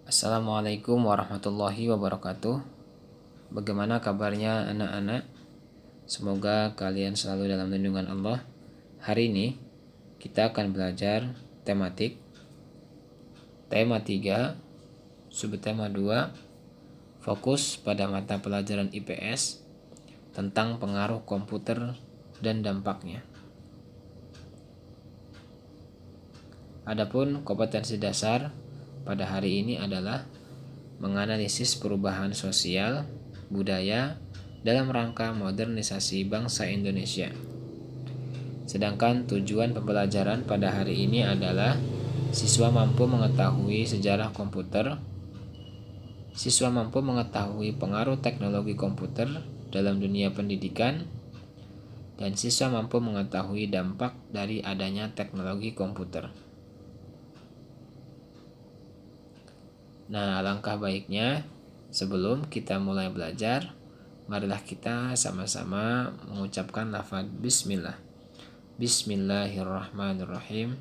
Assalamualaikum warahmatullahi wabarakatuh. Bagaimana kabarnya anak-anak? Semoga kalian selalu dalam lindungan Allah. Hari ini kita akan belajar tematik tema 3, subtema 2, fokus pada mata pelajaran IPS tentang pengaruh komputer dan dampaknya. Adapun kompetensi dasar pada hari ini adalah menganalisis perubahan sosial, budaya dalam rangka modernisasi bangsa Indonesia. Sedangkan tujuan pembelajaran pada hari ini adalah siswa mampu mengetahui sejarah komputer, siswa mampu mengetahui pengaruh teknologi komputer dalam dunia pendidikan, dan siswa mampu mengetahui dampak dari adanya teknologi komputer. Nah, alangkah baiknya sebelum kita mulai belajar, marilah kita sama-sama mengucapkan lafaz bismillah. Bismillahirrahmanirrahim.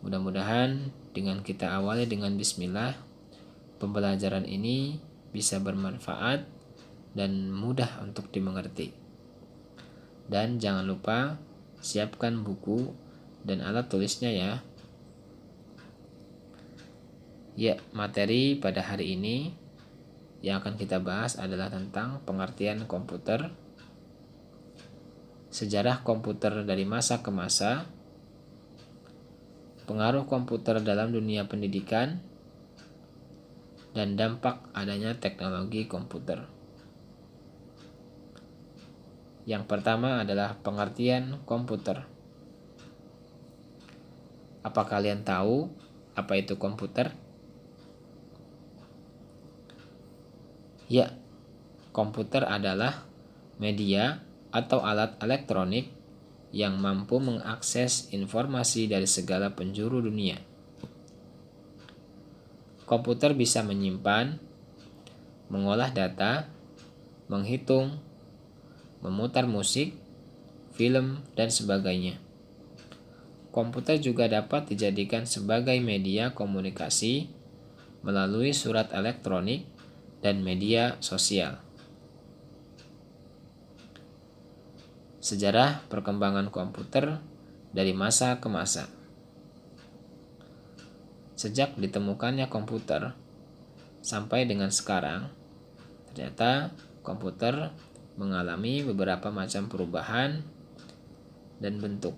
Mudah-mudahan dengan kita awali dengan bismillah, pembelajaran ini bisa bermanfaat dan mudah untuk dimengerti. Dan jangan lupa siapkan buku dan alat tulisnya ya. Ya, materi pada hari ini yang akan kita bahas adalah tentang pengertian komputer, sejarah komputer dari masa ke masa, pengaruh komputer dalam dunia pendidikan, dan dampak adanya teknologi komputer. Yang pertama adalah pengertian komputer. Apa kalian tahu apa itu komputer? Ya, komputer adalah media atau alat elektronik yang mampu mengakses informasi dari segala penjuru dunia. Komputer bisa menyimpan, mengolah data, menghitung, memutar musik, film, dan sebagainya. Komputer juga dapat dijadikan sebagai media komunikasi melalui surat elektronik dan media sosial. Sejarah perkembangan komputer dari masa ke masa. Sejak ditemukannya komputer sampai dengan sekarang, ternyata komputer mengalami beberapa macam perubahan dan bentuk.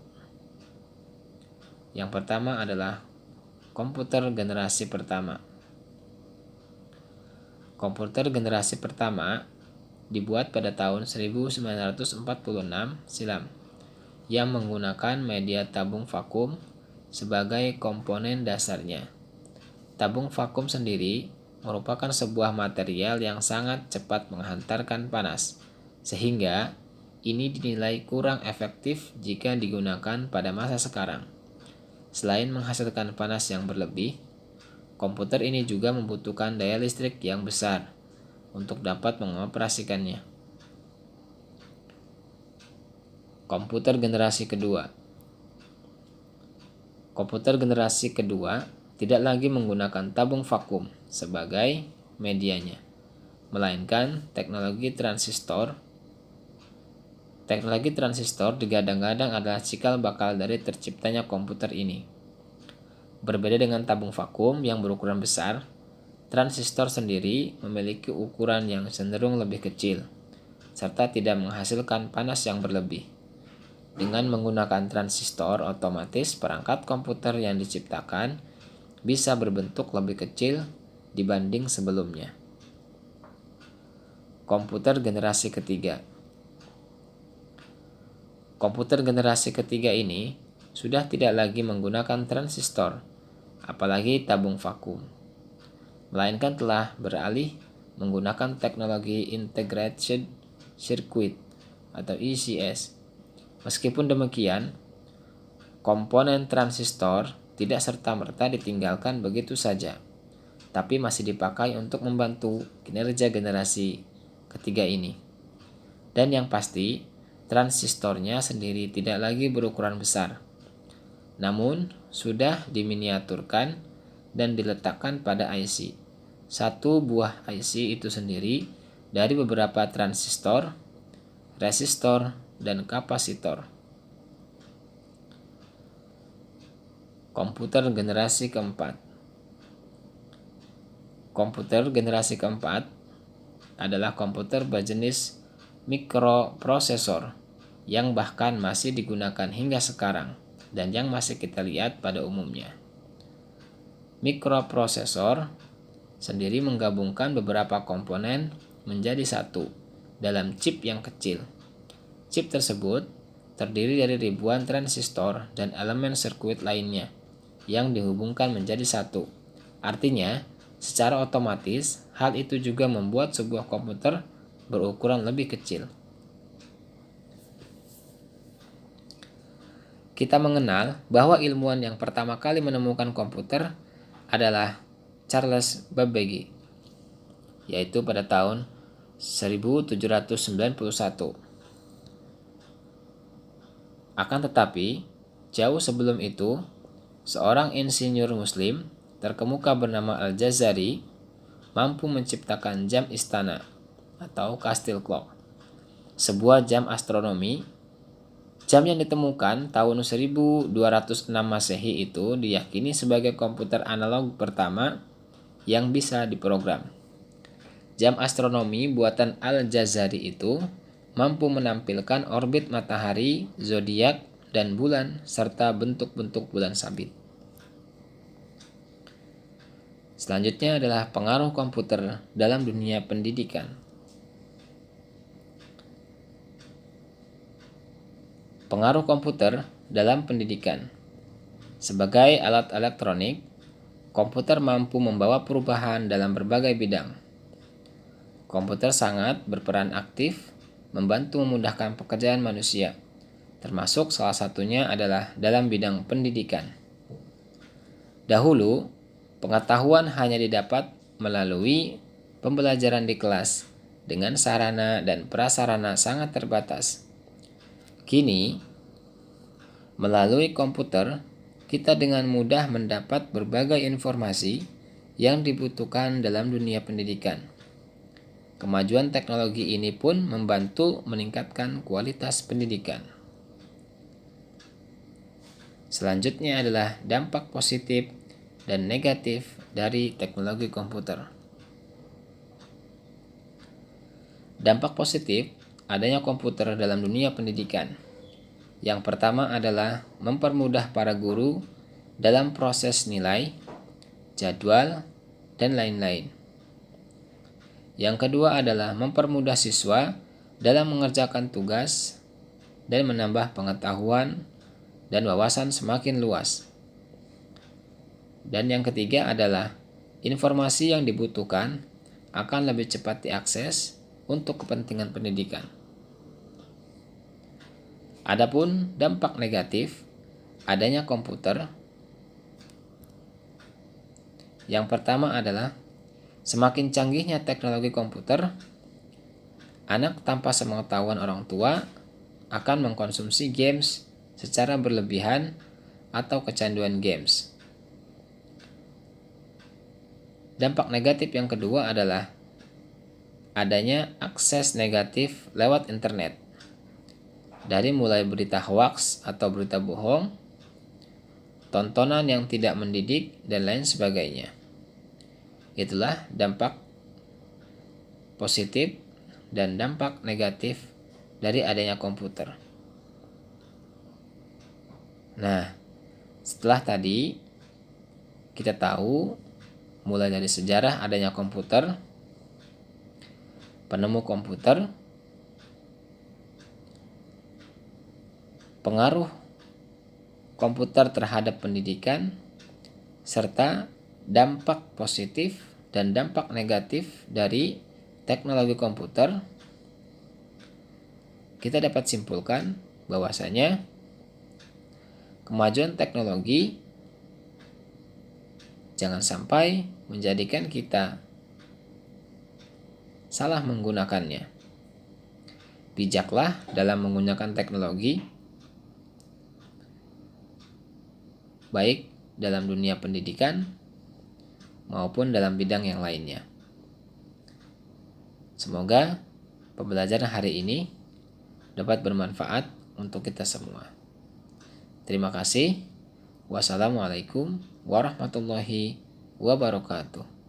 Yang pertama adalah komputer generasi pertama. Komputer generasi pertama dibuat pada tahun 1946 silam yang menggunakan media tabung vakum sebagai komponen dasarnya. Tabung vakum sendiri merupakan sebuah material yang sangat cepat menghantarkan panas, sehingga ini dinilai kurang efektif jika digunakan pada masa sekarang. Selain menghasilkan panas yang berlebih, komputer ini juga membutuhkan daya listrik yang besar untuk dapat mengoperasikannya. Komputer generasi kedua. Komputer generasi kedua tidak lagi menggunakan tabung vakum sebagai medianya, melainkan teknologi transistor. Teknologi transistor digadang-gadang adalah cikal bakal dari terciptanya komputer ini. Berbeda dengan tabung vakum yang berukuran besar, transistor sendiri memiliki ukuran yang cenderung lebih kecil, serta tidak menghasilkan panas yang berlebih. Dengan menggunakan transistor, otomatis perangkat komputer yang diciptakan bisa berbentuk lebih kecil dibanding sebelumnya. Komputer generasi ketiga. Komputer generasi ketiga ini sudah tidak lagi menggunakan transistor, apalagi tabung vakum, melainkan telah beralih menggunakan teknologi Integrated Circuit atau ICS. Meskipun demikian, komponen transistor tidak serta-merta ditinggalkan begitu saja, tapi masih dipakai untuk membantu kinerja generasi ketiga ini. Dan yang pasti, transistornya sendiri tidak lagi berukuran besar, namun sudah diminiaturkan dan diletakkan pada IC satu buah IC itu sendiri dari beberapa transistor, resistor, dan kapasitor. Komputer generasi keempat. Komputer generasi keempat adalah komputer berjenis mikroprosesor yang bahkan masih digunakan hingga sekarang dan yang masih kita lihat pada umumnya. Mikroprosesor sendiri menggabungkan beberapa komponen menjadi satu dalam chip yang kecil. Chip tersebut terdiri dari ribuan transistor dan elemen sirkuit lainnya yang dihubungkan menjadi satu. Artinya, secara otomatis, hal itu juga membuat sebuah komputer berukuran lebih kecil. Kita mengenal bahwa ilmuwan yang pertama kali menemukan komputer adalah Charles Babbage, yaitu pada tahun 1791. Akan tetapi, jauh sebelum itu, seorang insinyur muslim terkemuka bernama Al-Jazari mampu menciptakan jam istana atau castle clock, sebuah jam astronomi. Jam yang ditemukan tahun 1206 Masehi itu diyakini sebagai komputer analog pertama yang bisa diprogram. Jam astronomi buatan Al-Jazari itu mampu menampilkan orbit matahari, zodiak, dan bulan serta bentuk-bentuk bulan sabit. Selanjutnya adalah pengaruh komputer dalam dunia pendidikan. Pengaruh komputer dalam pendidikan. Sebagai alat elektronik, komputer mampu membawa perubahan dalam berbagai bidang. Komputer sangat berperan aktif membantu memudahkan pekerjaan manusia, termasuk salah satunya adalah dalam bidang pendidikan. Dahulu, pengetahuan hanya didapat melalui pembelajaran di kelas dengan sarana dan prasarana sangat terbatas. Kini, melalui komputer, kita dengan mudah mendapat berbagai informasi yang dibutuhkan dalam dunia pendidikan. Kemajuan teknologi ini pun membantu meningkatkan kualitas pendidikan. Selanjutnya adalah dampak positif dan negatif dari teknologi komputer. Dampak positif adanya komputer dalam dunia pendidikan. Yang pertama adalah mempermudah para guru dalam proses nilai, jadwal, dan lain-lain. Yang kedua adalah mempermudah siswa dalam mengerjakan tugas dan menambah pengetahuan dan wawasan semakin luas. Dan yang ketiga adalah informasi yang dibutuhkan akan lebih cepat diakses untuk kepentingan pendidikan. Adapun dampak negatif adanya komputer, yang pertama adalah semakin canggihnya teknologi komputer, anak tanpa sepengetahuan orang tua akan mengkonsumsi games secara berlebihan atau kecanduan games. Dampak negatif yang kedua adalah adanya akses negatif lewat internet. Dari mulai berita hoaks atau berita bohong, tontonan yang tidak mendidik, dan lain sebagainya. Itulah dampak positif dan dampak negatif dari adanya komputer. Nah, setelah tadi kita tahu mulai dari sejarah adanya komputer, penemu komputer, pengaruh komputer terhadap pendidikan, serta dampak positif dan dampak negatif dari teknologi komputer, kita dapat simpulkan bahwasanya kemajuan teknologi jangan sampai menjadikan kita salah menggunakannya. Bijaklah dalam menggunakan teknologi, baik dalam dunia pendidikan maupun dalam bidang yang lainnya. Semoga pembelajaran hari ini dapat bermanfaat untuk kita semua. Terima kasih. Wassalamualaikum warahmatullahi wabarakatuh.